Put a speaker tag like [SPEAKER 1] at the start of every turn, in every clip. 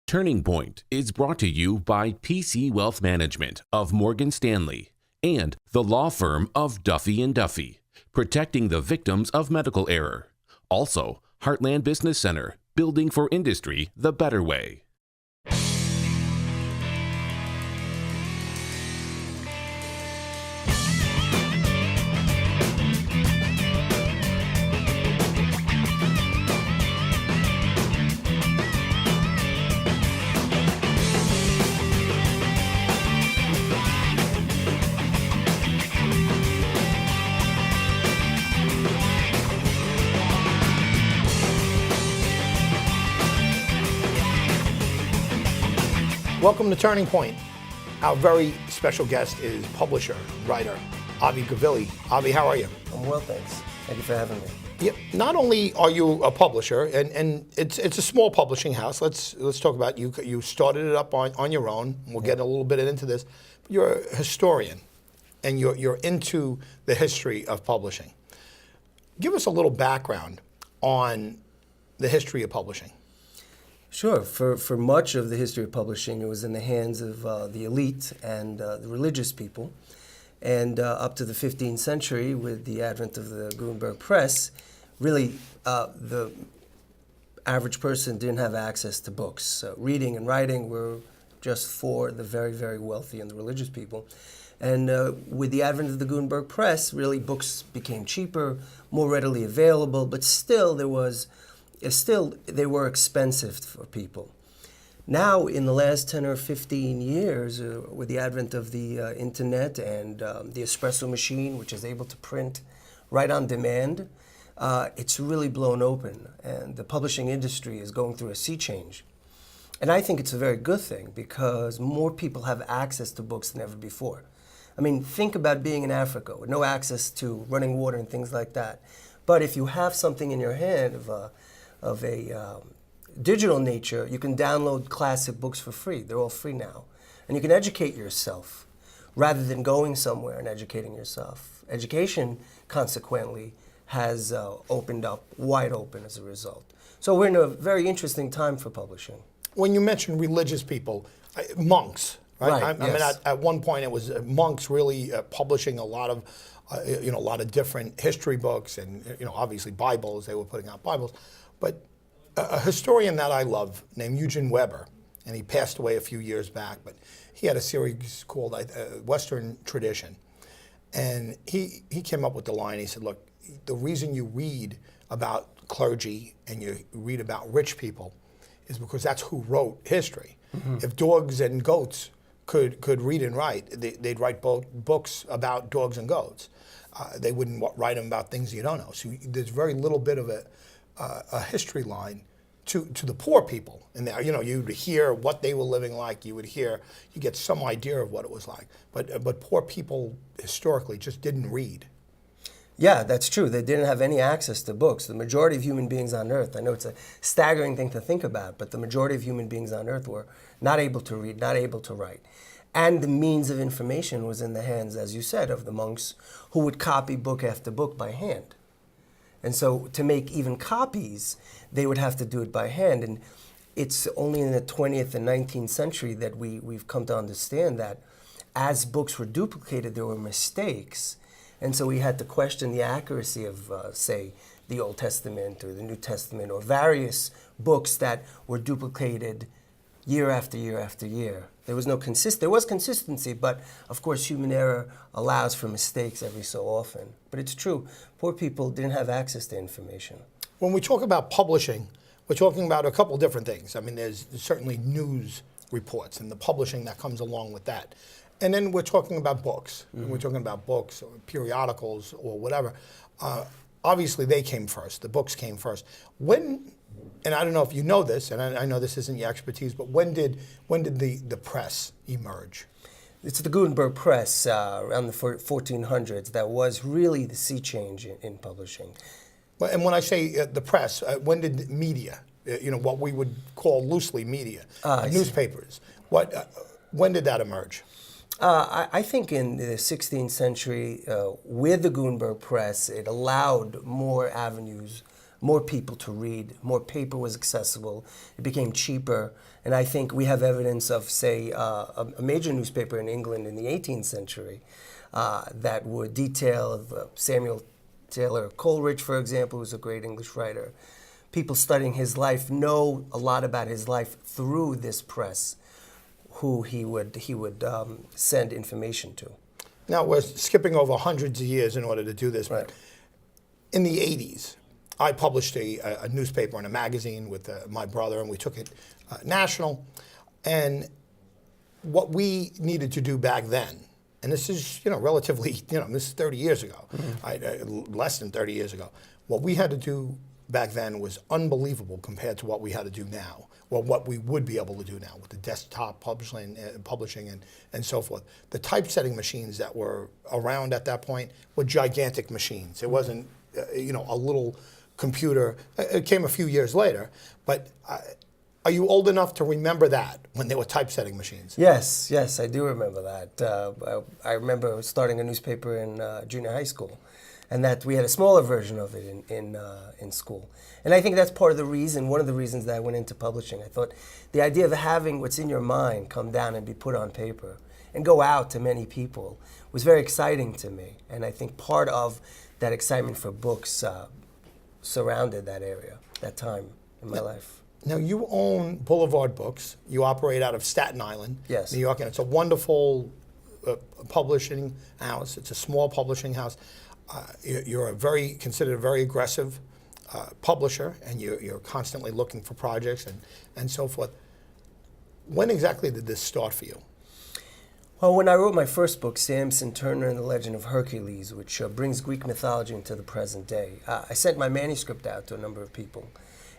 [SPEAKER 1] Turning Point is brought to you by PC Wealth Management of Morgan Stanley and the law firm of Duffy & Duffy, protecting the victims of medical error. Also, Heartland Business Center, building for industry the better way.
[SPEAKER 2] Welcome to Turning Point. Our very special guest is publisher, writer, Avi Gvili. Avi, how are you?
[SPEAKER 3] I'm well, thanks. Thank you for having me.
[SPEAKER 2] Yeah, not only are you a publisher, and it's a small publishing house. Let's talk about you. You started it up on your own. We'll get a little bit into this. But you're a historian, and you're into the history of publishing. Give us a little background on the history of publishing.
[SPEAKER 3] Sure. For much of the history of publishing, it was in the hands of the elite and the religious people. And up to the 15th century, with the advent of the Gutenberg press, really the average person didn't have access to books. So reading and writing were just for the very, very wealthy and the religious people. And with the advent of the Gutenberg press, really books became cheaper, more readily available, but still they were expensive for people. Now, in the last 10 or 15 years, with the advent of the internet and the espresso machine, which is able to print right on demand, it's really blown open. And the publishing industry is going through a sea change. And I think it's a very good thing because more people have access to books than ever before. I mean, think about being in Africa with no access to running water and things like that. But if you have something in your hand of a digital nature, you can download classic books for free. They're all free now. And you can educate yourself rather than going somewhere and educating yourself. Education, consequently, has opened up wide open as a result. So we're in a very interesting time for publishing.
[SPEAKER 2] When you mention religious people, monks, right?
[SPEAKER 3] Right,
[SPEAKER 2] I mean, at one point it was monks really publishing a lot of a lot of different history books and obviously Bibles. They were putting out Bibles. But a historian that I love named Eugene Weber, and he passed away a few years back, but he had a series called Western Tradition. And he came up with the line, he said, look, the reason you read about clergy and you read about rich people is because that's who wrote history. Mm-hmm. If dogs and goats could read and write, they'd write books about dogs and goats. They wouldn't write them about things you don't know. So there's very little bit of a history line to the poor people in there. You would hear what they were living like. You get some idea of what it was like. But poor people historically just didn't read.
[SPEAKER 3] Yeah, that's true. They didn't have any access to books. The majority of human beings on Earth, I know it's a staggering thing to think about, but the majority of human beings on Earth were not able to read, not able to write. And the means of information was in the hands, as you said, of the monks who would copy book after book by hand. And so to make even copies, they would have to do it by hand. And it's only in the 20th and 19th century that we've come to understand that as books were duplicated, there were mistakes. And so we had to question the accuracy of, say, the Old Testament or the New Testament or various books that were duplicated year after year after year. There was consistency, but of course human error allows for mistakes every so often. But it's true, poor people didn't have access to information.
[SPEAKER 2] When we talk about publishing, we're talking about a couple different things. I mean, there's certainly news reports and the publishing that comes along with that. And then we're talking about books. Mm-hmm. We're talking about books or periodicals or whatever. Obviously, they came first. The books came first. And I don't know if you know this, and I know this isn't your expertise, but when did the press emerge?
[SPEAKER 3] It's the Gutenberg press around the 1400s that was really the sea change in publishing.
[SPEAKER 2] And when I say the press, when did media, what we would call loosely media, newspapers, when did that emerge?
[SPEAKER 3] I think in the 16th century, with the Gutenberg press, it allowed more avenues more people to read, more paper was accessible, it became cheaper, and I think we have evidence of, say, a major newspaper in England in the 18th century that would detail Samuel Taylor Coleridge, for example, who's a great English writer. People studying his life know a lot about his life through this press, who he would send information to.
[SPEAKER 2] Now, we're skipping over hundreds of years in order to do this.
[SPEAKER 3] Right.
[SPEAKER 2] In the 80s, I published a newspaper and a magazine with my brother, and we took it national. And what we needed to do back then, and this is, relatively, this is 30 years ago, less than 30 years ago. What we had to do back then was unbelievable compared to what we had to do now, or what we would be able to do now with the desktop publishing and so forth. The typesetting machines that were around at that point were gigantic machines. It wasn't, a little computer. It came a few years later, but are you old enough to remember that when there were typesetting machines?
[SPEAKER 3] Yes, I do remember that. I remember starting a newspaper in junior high school, and that we had a smaller version of it in school. And I think that's one of the reasons that I went into publishing. I thought the idea of having what's in your mind come down and be put on paper and go out to many people was very exciting to me. And I think part of that excitement for books surrounded that area, that time in my life.
[SPEAKER 2] Now, you own Boulevard Books. You operate out of Staten Island,
[SPEAKER 3] Yes.
[SPEAKER 2] New York, and it's a wonderful publishing house. It's a small publishing house. You're considered a very aggressive publisher, and you're constantly looking for projects and so forth. When exactly did this start for you?
[SPEAKER 3] Well, when I wrote my first book, Samson, Turner, and the Legend of Hercules, which brings Greek mythology into the present day, I sent my manuscript out to a number of people.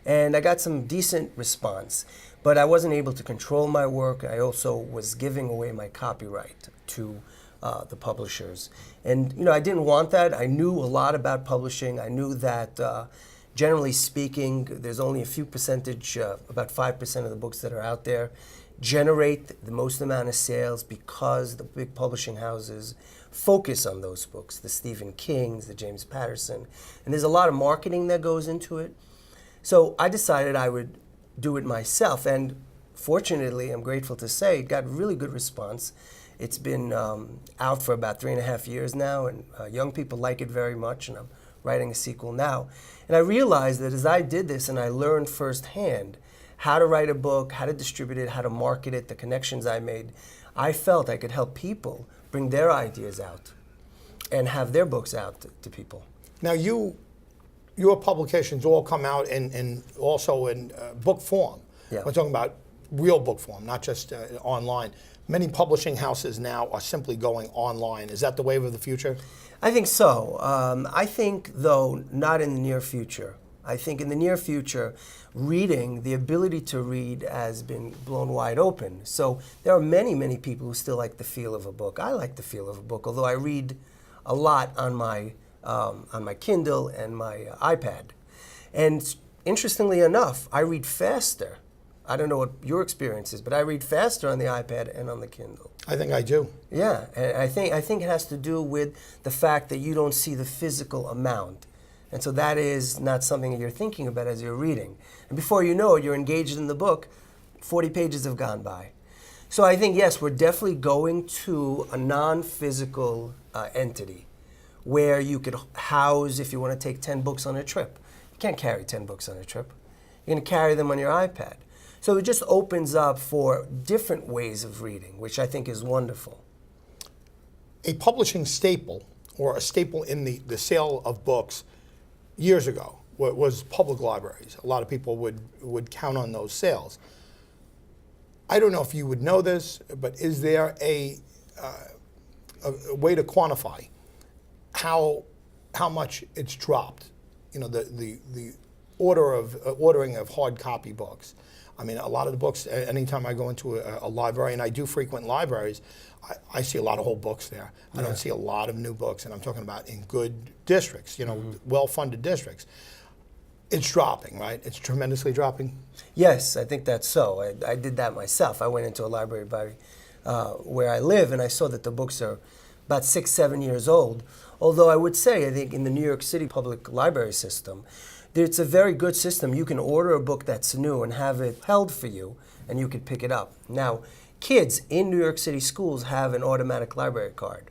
[SPEAKER 3] And I got some decent response, but I wasn't able to control my work. I also was giving away my copyright to the publishers. And, I didn't want that. I knew a lot about publishing. I knew that, generally speaking, there's only a few percentage, about 5% of the books that are out there, generate the most amount of sales because the big publishing houses focus on those books, the Stephen Kings, the James Patterson. And there's a lot of marketing that goes into it. So I decided I would do it myself, and fortunately, I'm grateful to say, it got really good response. It's been out for about 3.5 years now, and young people like it very much, and I'm writing a sequel now. And I realized that as I did this and I learned firsthand how to write a book, how to distribute it, how to market it, the connections I made, I felt I could help people bring their ideas out and have their books out to people.
[SPEAKER 2] Now, your publications all come out in also in book form.
[SPEAKER 3] Yeah.
[SPEAKER 2] We're talking about real book form, not just online. Many publishing houses now are simply going online. Is that the wave of the future?
[SPEAKER 3] I think so. I think, though, not in the near future. I think in the near future, reading, the ability to read has been blown wide open. So there are many, many people who still like the feel of a book. I like the feel of a book, although I read a lot on my Kindle and my iPad. And interestingly enough, I read faster. I don't know what your experience is, but I read faster on the iPad and on the Kindle.
[SPEAKER 2] I think I do.
[SPEAKER 3] Yeah, and I think it has to do with the fact that you don't see the physical amount. And so that is not something that you're thinking about as you're reading. And before you know it, you're engaged in the book, 40 pages have gone by. So I think, yes, we're definitely going to a non-physical entity where you could house, if you want to take 10 books on a trip. You can't carry 10 books on a trip. You're going to carry them on your iPad. So it just opens up for different ways of reading, which I think is wonderful.
[SPEAKER 2] A publishing staple, or a staple in the sale of books, years ago was public libraries. A lot of people would count on those sales. I don't know if you would know this, but is there a way to quantify how much it's dropped? The ordering of hard copy books. I mean, a lot of the books, anytime I go into a library, and I do frequent libraries, I see a lot of old books there. I don't see a lot of new books, and I'm talking about in good districts, well-funded districts. It's dropping, right? It's tremendously dropping.
[SPEAKER 3] Yes, I think that's so. I did that myself. I went into a library by where I live, and I saw that the books are about 6, 7 years old. Although I would say, I think in the New York City public library system, it's a very good system. You can order a book that's new and have it held for you, and you can pick it up. Now, kids in New York City schools have an automatic library card,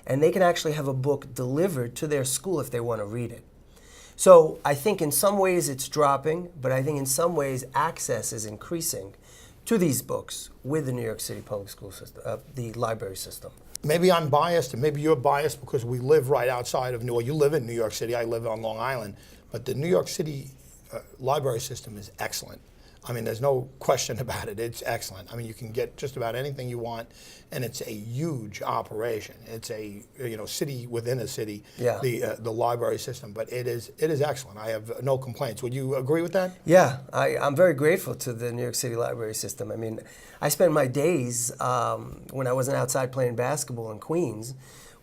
[SPEAKER 3] and they can actually have a book delivered to their school if they want to read it. So I think in some ways it's dropping, but I think in some ways access is increasing to these books with the New York City public school system, the library system.
[SPEAKER 2] Maybe I'm biased, and maybe you're biased because we live right outside of New York. You live in New York City. I live on Long Island. But the New York City library system is excellent. I mean, there's no question about it. It's excellent. I mean, you can get just about anything you want, and it's a huge operation. It's a city within a city.
[SPEAKER 3] Yeah.
[SPEAKER 2] The library system, but it is excellent. I have no complaints. Would you agree with that?
[SPEAKER 3] Yeah, I'm very grateful to the New York City library system. I mean, I spent my days when I wasn't outside playing basketball in Queens,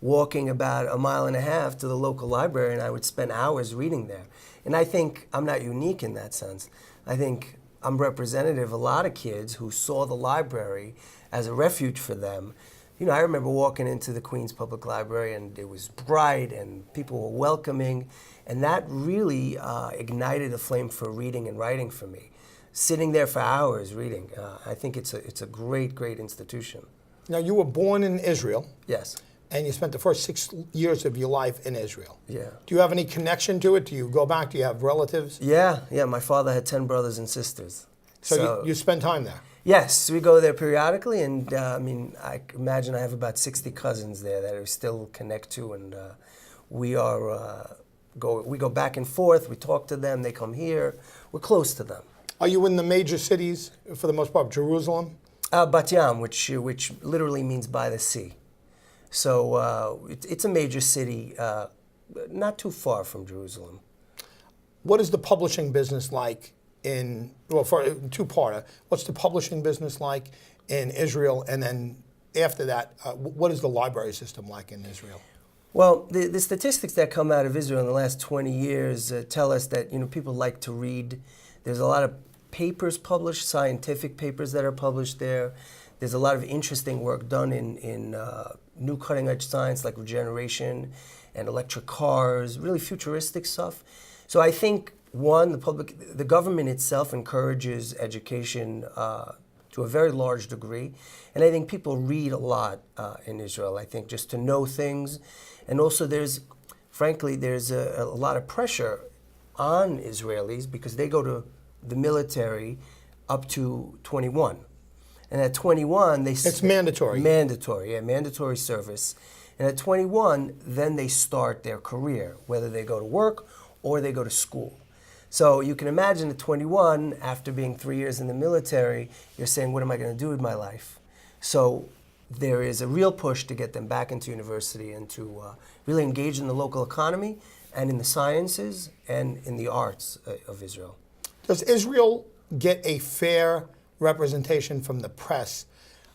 [SPEAKER 3] walking about 1.5 miles to the local library, and I would spend hours reading there. And I think I'm not unique in that sense. I think I'm representative of a lot of kids who saw the library as a refuge for them. I remember walking into the Queens Public Library, and it was bright and people were welcoming, and that really ignited a flame for reading and writing for me. Sitting there for hours reading, I think it's a great, great institution.
[SPEAKER 2] Now, you were born in Israel.
[SPEAKER 3] Yes.
[SPEAKER 2] And you spent the first 6 years of your life in Israel.
[SPEAKER 3] Yeah.
[SPEAKER 2] Do you have any connection to it? Do you go back? Do you have relatives?
[SPEAKER 3] Yeah. My father had 10 brothers and sisters.
[SPEAKER 2] So you spend time there?
[SPEAKER 3] Yes, we go there periodically, and I imagine I have about 60 cousins there that I still connect to, and we go back and forth. We talk to them. They come here. We're close to them.
[SPEAKER 2] Are you in the major cities for the most part? Jerusalem?
[SPEAKER 3] Bat Yam, which literally means by the sea. So it's a major city, not too far from Jerusalem.
[SPEAKER 2] What is the publishing business like for two-parter, what's the publishing business like in Israel? And then after that, what is the library system like in Israel?
[SPEAKER 3] Well, the statistics that come out of Israel in the last 20 years tell us that people like to read. There's a lot of papers published, scientific papers that are published there. There's a lot of interesting work done in new cutting-edge science like regeneration and electric cars, really futuristic stuff. So I think, one, the government itself encourages education to a very large degree. And I think people read a lot in Israel, I think, just to know things. And also there's a lot of pressure on Israelis because they go to the military up to 21. And at 21, it's
[SPEAKER 2] mandatory.
[SPEAKER 3] Mandatory service. And at 21, then they start their career, whether they go to work or they go to school. So you can imagine at 21, after being 3 years in the military, you're saying, what am I going to do with my life? So there is a real push to get them back into university and to really engage in the local economy and in the sciences and in the arts of Israel.
[SPEAKER 2] Does Israel get a fair representation from the press?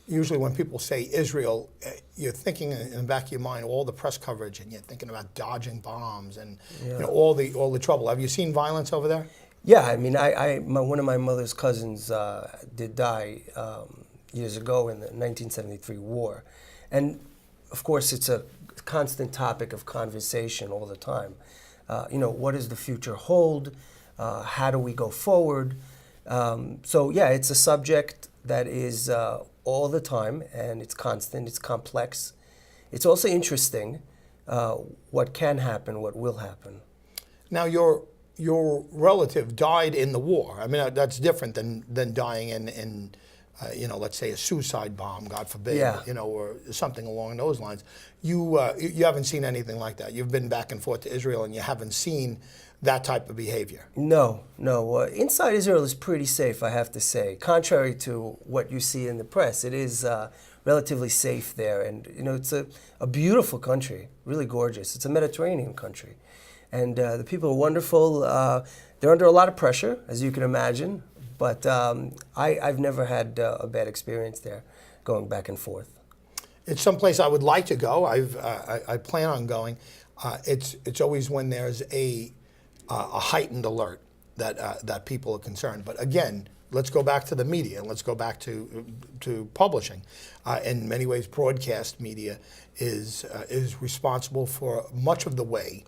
[SPEAKER 2] Usually when people say Israel, you're thinking in the back of your mind all the press coverage, and you're thinking about dodging bombs and all the trouble. Have you seen violence over there?
[SPEAKER 3] Yeah, I mean, one of my mother's cousins did die years ago in the 1973 war. And of course, it's a constant topic of conversation all the time. What does the future hold? How do we go forward? So yeah, it's a subject that is all the time, and it's constant, it's complex. It's also interesting what can happen, what will happen.
[SPEAKER 2] Now, your relative died in the war. I mean, that's different than dying in let's say a suicide bomb, God forbid, or something along those lines. You haven't seen anything like that. You've been back and forth to Israel, and you haven't seen that type of behavior.
[SPEAKER 3] No. Inside Israel is pretty safe, I have to say. Contrary to what you see in the press, it is relatively safe there. And, it's a beautiful country, really gorgeous. It's a Mediterranean country. And the people are wonderful. They're under a lot of pressure, as you can imagine. But I've never had a bad experience there going back and forth.
[SPEAKER 2] It's someplace I would like to go. I plan on going. It's always when there's a heightened alert that people are concerned. But again, let's go back to the media, and let's go back to publishing. In many ways, broadcast media is responsible for much of the way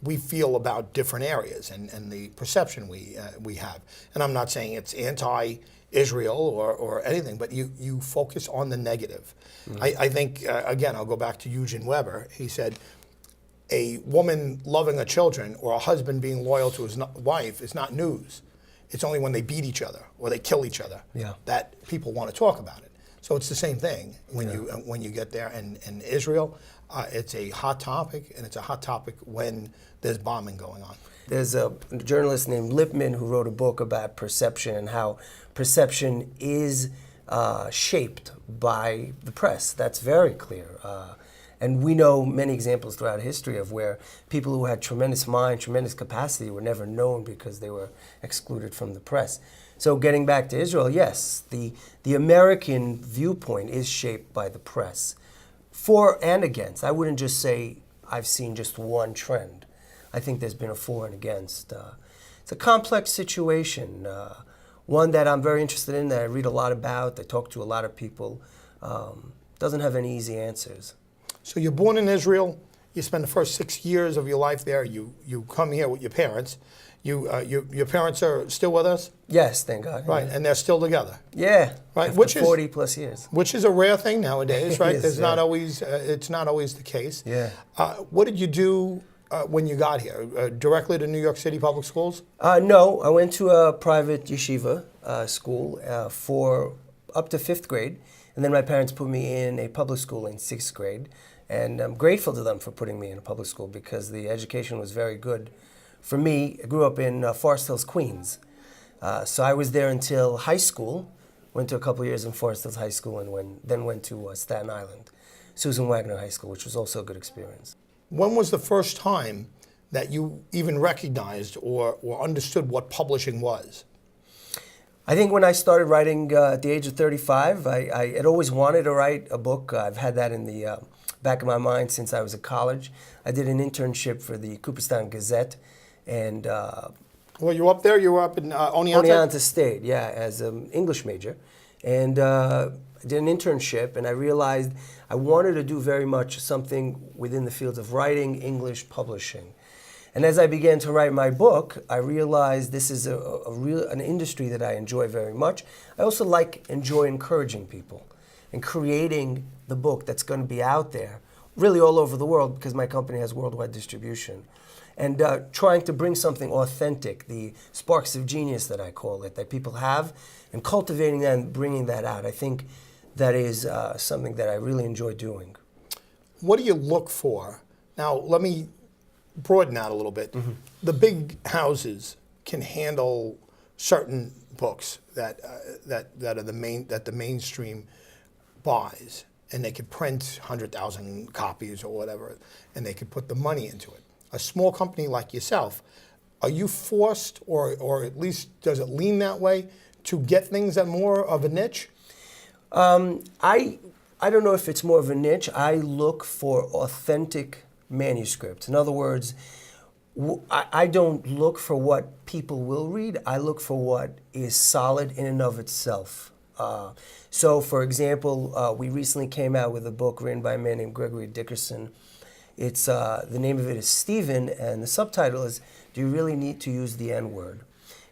[SPEAKER 2] we feel about different areas and the perception we have. And I'm not saying it's anti-Israel or anything, but you focus on the negative. I think, again, I'll go back to Eugene Weber. He said, a woman loving her children or a husband being loyal to his wife is not news. It's only when they beat each other or they kill each other that people want to talk about it. So it's the same thing when you get there. And Israel, it's a hot topic, and it's a hot topic when there's bombing going on.
[SPEAKER 3] There's a journalist named Lipman who wrote a book about perception and how perception is shaped by the press. That's very clear. And we know many examples throughout history of where people who had tremendous mind, tremendous capacity were never known because they were excluded from the press. So getting back to Israel, yes, the American viewpoint is shaped by the press. For and against. I wouldn't just say I've seen just one trend. I think there's been a for and against. It's a complex situation, one that I'm very interested in, that I read a lot about, I talk to a lot of people. Doesn't have any easy answers.
[SPEAKER 2] So you're born in Israel. You spend the first 6 years of your life there. You come here with your parents. Your parents are still with us?
[SPEAKER 3] Yes, thank God.
[SPEAKER 2] Right, and they're still together.
[SPEAKER 3] Yeah,
[SPEAKER 2] right.
[SPEAKER 3] After 40 plus years.
[SPEAKER 2] Which is a rare thing nowadays, right?
[SPEAKER 3] It is,
[SPEAKER 2] not always. It's not always the case.
[SPEAKER 3] Yeah.
[SPEAKER 2] What did you do when you got here? Directly to New York City Public Schools?
[SPEAKER 3] No, I went to a private yeshiva school for up to 5th grade, and then my parents put me in a public school in 6th grade. And I'm grateful to them for putting me in a public school because the education was very good. For me, I grew up in Forest Hills, Queens. So I was there until high school, went to a couple of years in Forest Hills High School, and then went to Staten Island, Susan Wagner High School, which was also a good experience.
[SPEAKER 2] When was the first time that you even recognized or understood what publishing was?
[SPEAKER 3] I think when I started writing at the age of 35, I had always wanted to write a book. I've had that in the back of my mind since I was at college. I did an internship for the Cooperstown Gazette, and
[SPEAKER 2] well, you were up there. You were up in Oneonta?
[SPEAKER 3] Oneonta State, yeah, as an English major, and I did an internship, and I realized I wanted to do very much something within the fields of writing, English, publishing. And as I began to write my book, I realized this is an industry that I enjoy very much. I also enjoy encouraging people and creating the book that's going to be out there, really all over the world, because my company has worldwide distribution. And trying to bring something authentic, the sparks of genius that I call it, that people have, and cultivating that and bringing that out. I think that is something that I really enjoy doing.
[SPEAKER 2] What do you look for? Now, let me broaden out a little bit. Mm-hmm. The big houses can handle certain books that are the mainstream buys, and they could print 100,000 copies or whatever, and they could put the money into it. A small company like yourself, are you forced, or at least does it lean that way, to get things that more of a niche?
[SPEAKER 3] I don't know if it's more of a niche. I look for authentic manuscripts. In other words, I don't look for what people will read. I look for what is solid in and of itself. So, for example, we recently came out with a book written by a man named Gregory Dickerson. It's the name of it is Stephen, and the subtitle is "Do You Really Need to Use the N-Word?"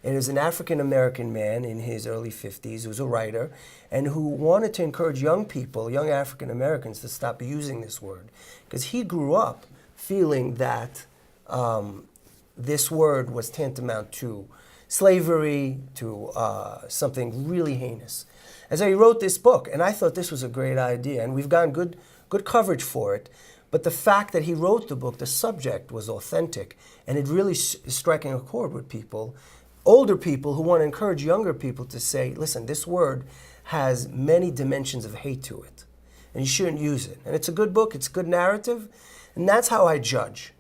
[SPEAKER 3] And it was an African-American man in his early 50s who was a writer and who wanted to encourage young people, young African-Americans, to stop using this word. Because he grew up feeling that this word was tantamount to slavery, to something really heinous. And so he wrote this book, and I thought this was a great idea, and we've gotten good coverage for it. But the fact that he wrote the book, the subject was authentic, and it really is striking a chord with people, older people who want to encourage younger people to say, listen, this word has many dimensions of hate to it, and you shouldn't use it. And it's a good book, it's a good narrative, and that's how I judge.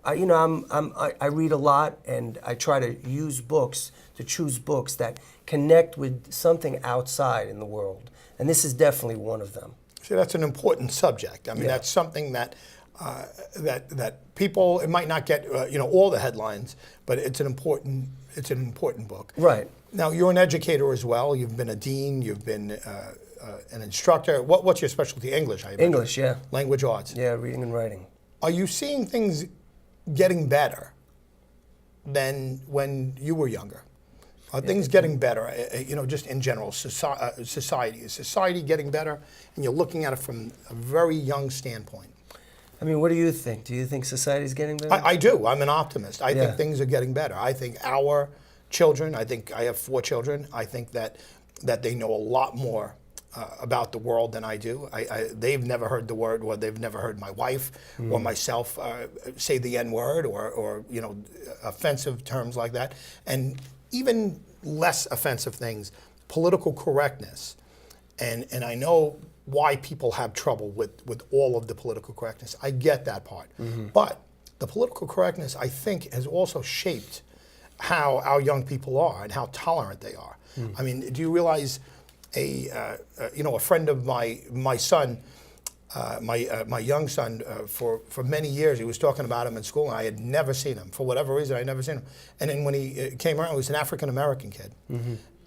[SPEAKER 3] I read a lot, and I try to choose books that connect with something outside in the world, and this is definitely one of them.
[SPEAKER 2] See, that's an important subject. I mean, that's something that that people, it might not get all the headlines, but it's an important book.
[SPEAKER 3] Right.
[SPEAKER 2] Now, you're an educator as well. You've been a dean. You've been an instructor. What's your specialty? English, I imagine.
[SPEAKER 3] English, yeah.
[SPEAKER 2] Language arts.
[SPEAKER 3] Yeah, reading and writing.
[SPEAKER 2] Are you seeing things getting better than when you were younger? Are things getting better, just in general, society? Is society getting better? And you're looking at it from a very young standpoint.
[SPEAKER 3] I mean, what do you think? Do you think society's getting better?
[SPEAKER 2] I do. I'm an optimist. I think things are getting better. I think our children, I have 4 children, I think that they know a lot more about the world than I do. They've never heard the word, or they've never heard my wife or myself say the N-word or offensive terms like that. And even less offensive things, political correctness. And I know why people have trouble with all of the political correctness. I get that part. But the political correctness, I think, has also shaped how our young people are and how tolerant they are. I mean, do you realize a friend of my son, my young son, for many years, he was talking about him in school, and I had never seen him. For whatever reason, I had never seen him. And then when he came around, he was an African-American kid.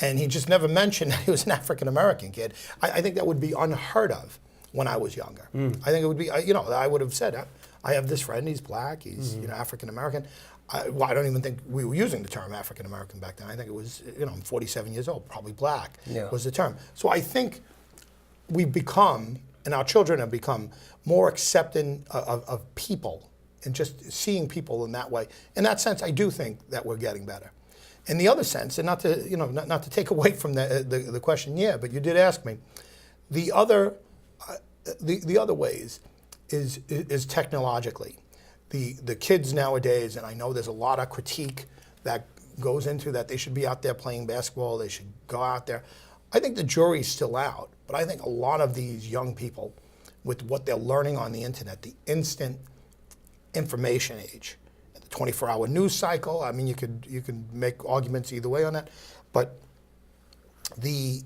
[SPEAKER 2] And he just never mentioned that he was an African-American kid. I think that would be unheard of when I was younger. I think it would be, I would have said, I have this friend, he's black, he's African-American. I don't even think we were using the term African-American back then. I think it was, I'm 47 years old, probably black was the term. So I think we've become, and our children have become, more accepting of people and just seeing people in that way. In that sense, I do think that we're getting better. In the other sense, and not to take away from the question, but you did ask me, the other ways is technologically. The kids nowadays, and I know there's a lot of critique that goes into that they should be out there playing basketball, they should go out there. I think the jury's still out, but I think a lot of these young people, with what they're learning on the internet, the instant information age, the 24-hour news cycle, I mean, you could make arguments either way on that, but the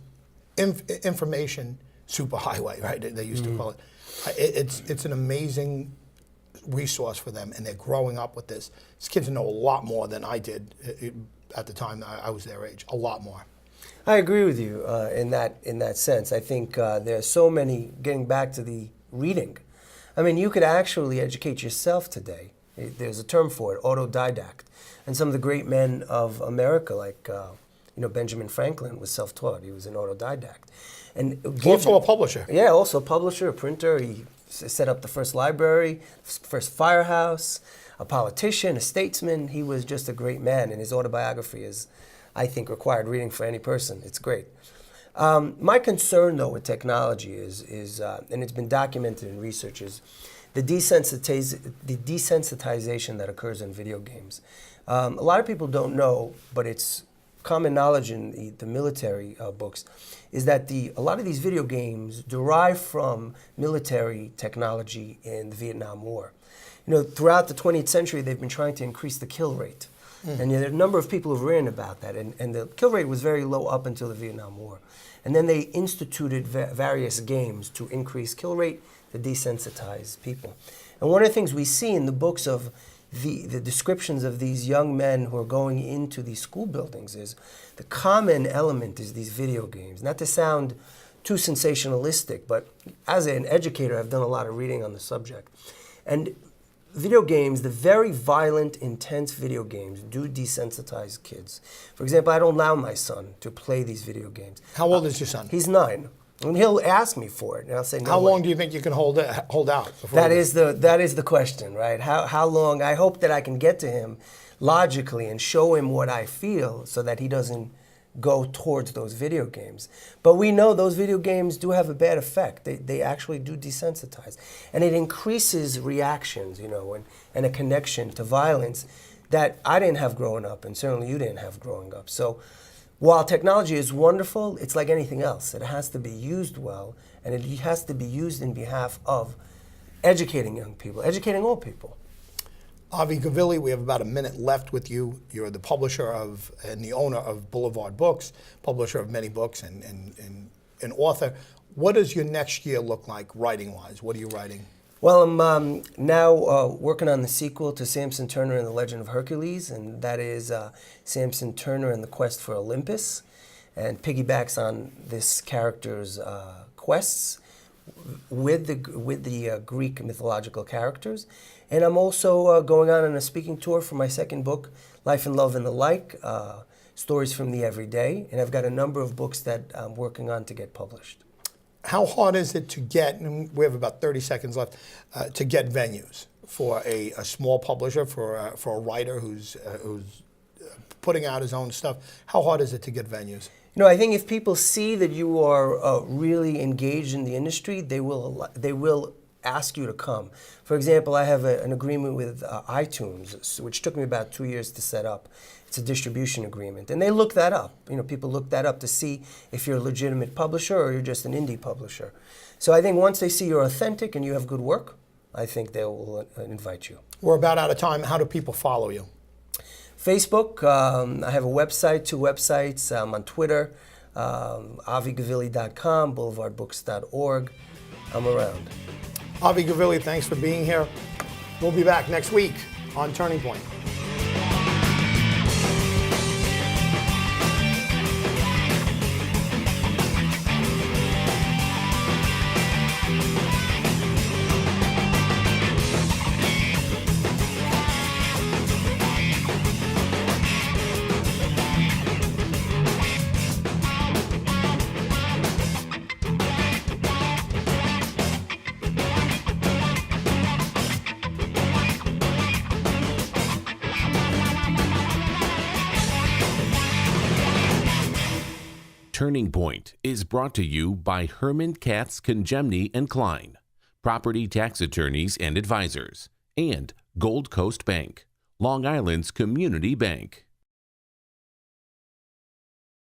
[SPEAKER 2] information superhighway, right? They used to call it. It's an amazing resource for them, and they're growing up with this. These kids know a lot more than I did at the time I was their age. A lot more.
[SPEAKER 3] I agree with you in that sense. I think there are so many. Getting back to the reading, I mean, you could actually educate yourself today. There's a term for it, autodidact. And some of the great men of America, like Benjamin Franklin, was self-taught. He was an autodidact. And
[SPEAKER 2] also a publisher.
[SPEAKER 3] Yeah, also a publisher, a printer. He set up the first library, first firehouse, a politician, a statesman. He was just a great man, and his autobiography is, I think, required reading for any person. It's great. My concern, though, with technology is and it's been documented in research, is the desensitization that occurs in video games. A lot of people don't know, but it's common knowledge in the military books, is that a lot of these video games derive from military technology in the Vietnam War. Throughout the 20th century, they've been trying to increase the kill rate. And there are a number of people who've written about that. And the kill rate was very low up until the Vietnam War. And then they instituted various games to increase kill rate, to desensitize people. And one of the things we see in the books of the descriptions of these young men who are going into these school buildings is the common element is these video games. Not to sound too sensationalistic, but as an educator, I've done a lot of reading on the subject. And video games, the very violent, intense video games do desensitize kids. For example, I don't allow my son to play these video games.
[SPEAKER 2] How old is your son?
[SPEAKER 3] He's 9. And he'll ask me for it, and I'll say no.
[SPEAKER 2] How long do you think you can hold out?
[SPEAKER 3] That is the question, right? How long? I hope that I can get to him logically and show him what I feel so that he doesn't go towards those video games. But we know those video games do have a bad effect. They actually do desensitize. And it increases reactions, and a connection to violence that I didn't have growing up, and certainly you didn't have growing up. So while technology is wonderful, it's like anything else. It has to be used well, and it has to be used in behalf of educating young people, educating all people.
[SPEAKER 2] Avi Gvili, we have about a minute left with you. You're the publisher and the owner of Boulevard Books, publisher of many books and an author. What does your next year look like writing-wise? What are you writing?
[SPEAKER 3] Well, I'm now working on the sequel to Samson Turner and the Legend of Hercules, and that is Samson Turner and the Quest for Olympus, and piggybacks on this character's quests with the Greek mythological characters. And I'm also going on a speaking tour for my second book, Life and Love and the Like, Stories from the Everyday, and I've got a number of books that I'm working on to get published.
[SPEAKER 2] How hard is it to get, and we have about 30 seconds left, to get venues for a small publisher, for a writer who's putting out his own stuff? How hard is it to get venues?
[SPEAKER 3] You know, I think if people see that you are really engaged in the industry, they will ask you to come. For example, I have an agreement with iTunes, which took me about 2 years to set up. It's a distribution agreement, and they look that up. You know, people look that up to see if you're a legitimate publisher or you're just an indie publisher. So I think once they see you're authentic and you have good work, I think they will invite you.
[SPEAKER 2] We're about out of time. How do people follow you?
[SPEAKER 3] Facebook, I have a website, 2 websites. I'm on Twitter, avigvili.com, boulevardbooks.org. I'm around.
[SPEAKER 2] Avi Gvili, thanks for being here. We'll be back next week on Turning Point.
[SPEAKER 1] Turning Point is brought to you by Herman Katz Congemny and Klein, property tax attorneys and advisors, and Gold Coast Bank, Long Island's community bank.